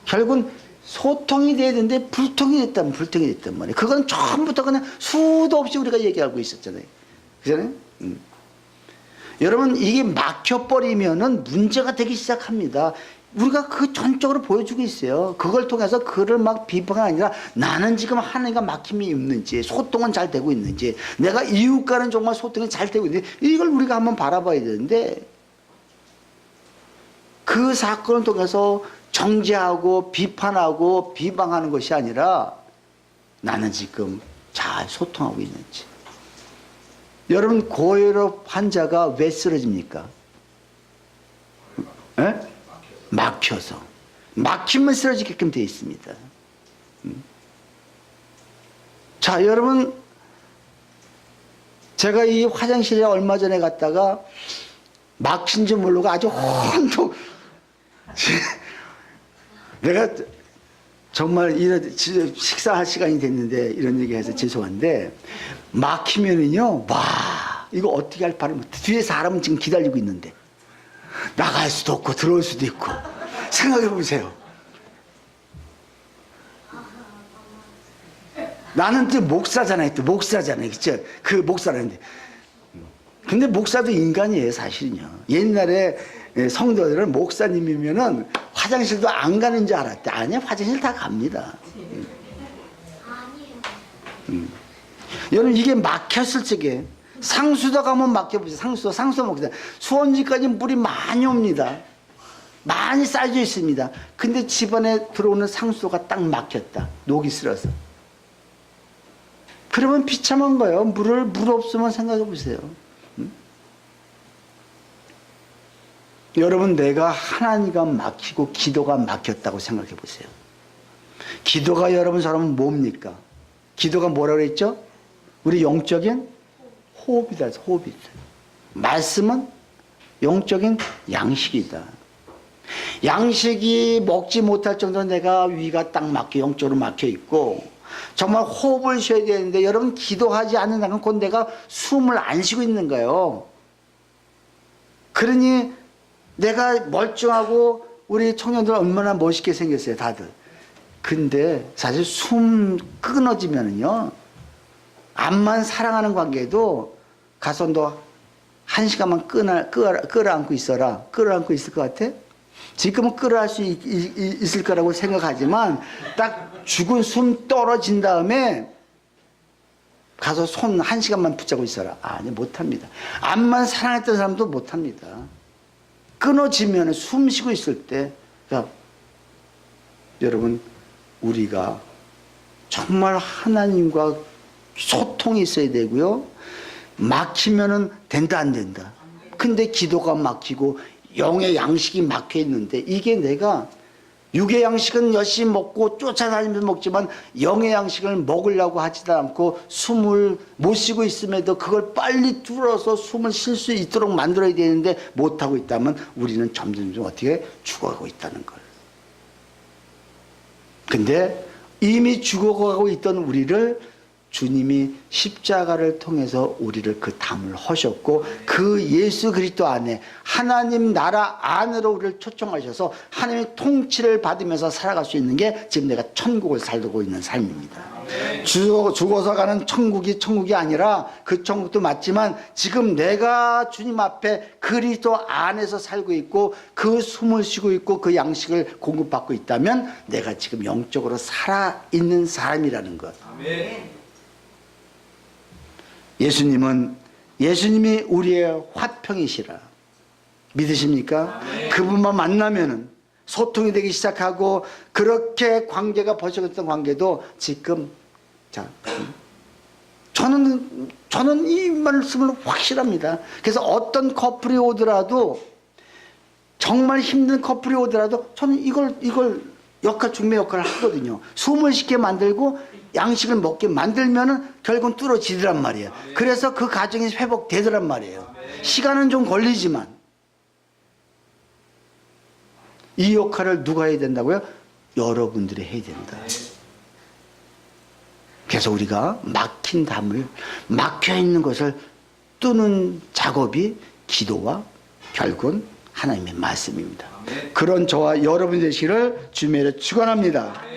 결국은 소통이 돼야 되는데 불통이 됐단 말이에요. 그건 처음부터 그냥 수도 없이 우리가 얘기하고 있었잖아요. 그잖아요? 여러분, 이게 막혀버리면은 문제가 되기 시작합니다. 우리가 그 전적으로 보여주고 있어요. 그걸 통해서 그를 막 비판이 아니라 나는 지금 하나님과 막힘이 있는지, 소통은 잘 되고 있는지, 내가 이웃과는 정말 소통이 잘 되고 있는지, 이걸 우리가 한번 바라봐야 되는데, 그 사건을 통해서 정죄하고 비판하고 비방하는 것이 아니라 나는 지금 잘 소통하고 있는지. 여러분, 고혈압 환자가 왜 쓰러집니까? 에? 막혀서. 막히면 쓰러지게끔 되어 있습니다. 자, 여러분, 제가 이 화장실에 얼마 전에 갔다가 막힌 줄 모르고 아주 혼돈. 내가 정말 식사할 시간이 됐는데 이런 얘기 해서 죄송한데, 막히면은요, 와, 이거 어떻게 할 바를 못해. 뒤에 사람은 지금 기다리고 있는데. 나갈 수도 없고 들어올 수도 있고. 생각해 보세요. 나는 또 목사잖아요. 그쵸? 그 목사라는데. 근데 목사도 인간이에요, 사실은요. 옛날에 성도들은 목사님이면은 화장실도 안 가는 줄 알았대. 아니야, 화장실 다 갑니다. 여러분, 이게 막혔을 적에 상수도 가면 막혀보세요. 상수 먹자. 수원지까지 물이 많이 옵니다. 많이 쌓여져 있습니다. 근데 집안에 들어오는 상수도가 딱 막혔다. 녹이 슬어서. 그러면 비참한 거예요. 물 없으면 생각해 보세요. 여러분, 내가 하나님과 막히고 기도가 막혔다고 생각해 보세요. 기도가 여러분 사람은 뭡니까? 기도가 뭐라고 했죠? 우리 영적인 호흡이다. 호흡이다. 말씀은 영적인 양식이다. 양식이 먹지 못할 정도로 내가 위가 딱 막혀, 영적으로 막혀 있고 정말 호흡을 쉬어야 되는데, 여러분, 기도하지 않는 한은 곧 내가 숨을 안 쉬고 있는 거예요. 그러니 내가 멀쩡하고 우리 청년들 얼마나 멋있게 생겼어요, 다들. 근데 사실 숨 끊어지면은요, 암만 사랑하는 관계도 가서 너 1시간만 끌어안고 있어라. 끌어안고 있을 것 같아? 지금은 끌어할 수 있을 거라고 생각하지만 딱 죽은 숨 떨어진 다음에 가서 손 1시간만 붙잡고 있어라. 아니, 못합니다. 암만 사랑했던 사람도 못합니다. 끊어지면 숨 쉬고 있을 때, 그러니까 여러분, 우리가 정말 하나님과 소통이 있어야 되고요. 막히면은 된다, 안 된다. 근데 기도가 막히고 영의 양식이 막혀 있는데, 이게 내가 육의 양식은 열심히 먹고 쫓아다니면서 먹지만 영의 양식을 먹으려고 하지도 않고 숨을 못 쉬고 있음에도 그걸 빨리 뚫어서 숨을 쉴 수 있도록 만들어야 되는데 못하고 있다면 우리는 점점 어떻게 죽어가고 있다는 걸. 근데 이미 죽어가고 있던 우리를 주님이 십자가를 통해서 우리를 그 담을 하셨고 그 예수 그리스도 안에 하나님 나라 안으로 우리를 초청하셔서 하나님의 통치를 받으면서 살아갈 수 있는 게 지금 내가 천국을 살고 있는 삶입니다. 죽어서 가는 천국이 아니라 그 천국도 맞지만 지금 내가 주님 앞에 그리스도 안에서 살고 있고 그 숨을 쉬고 있고 그 양식을 공급받고 있다면 내가 지금 영적으로 살아있는 사람이라는 것. 예수님이 우리의 화평이시라. 믿으십니까? 그분만 만나면은 소통이 되기 시작하고 그렇게 관계가 벌써졌던 관계도 지금 저는 이 말씀을 확실합니다. 그래서 어떤 커플이 오더라도 정말 힘든 커플이 오더라도 저는 이걸 중매 역할을 하거든요. 숨을 쉬게 만들고 양식을 먹게 만들면은 결국은 뚫어지더란 말이에요. 그래서 그 가정이 회복되더란 말이에요. 시간은 좀 걸리지만 이 역할을 누가 해야 된다고요? 여러분들이 해야 된다. 그래서 우리가 막힌 담을, 막혀있는 것을 뚫는 작업이 기도와 결국은 하나님의 말씀입니다. 그런 저와 여러분 되시기를 주님의 이름으로 축원합니다.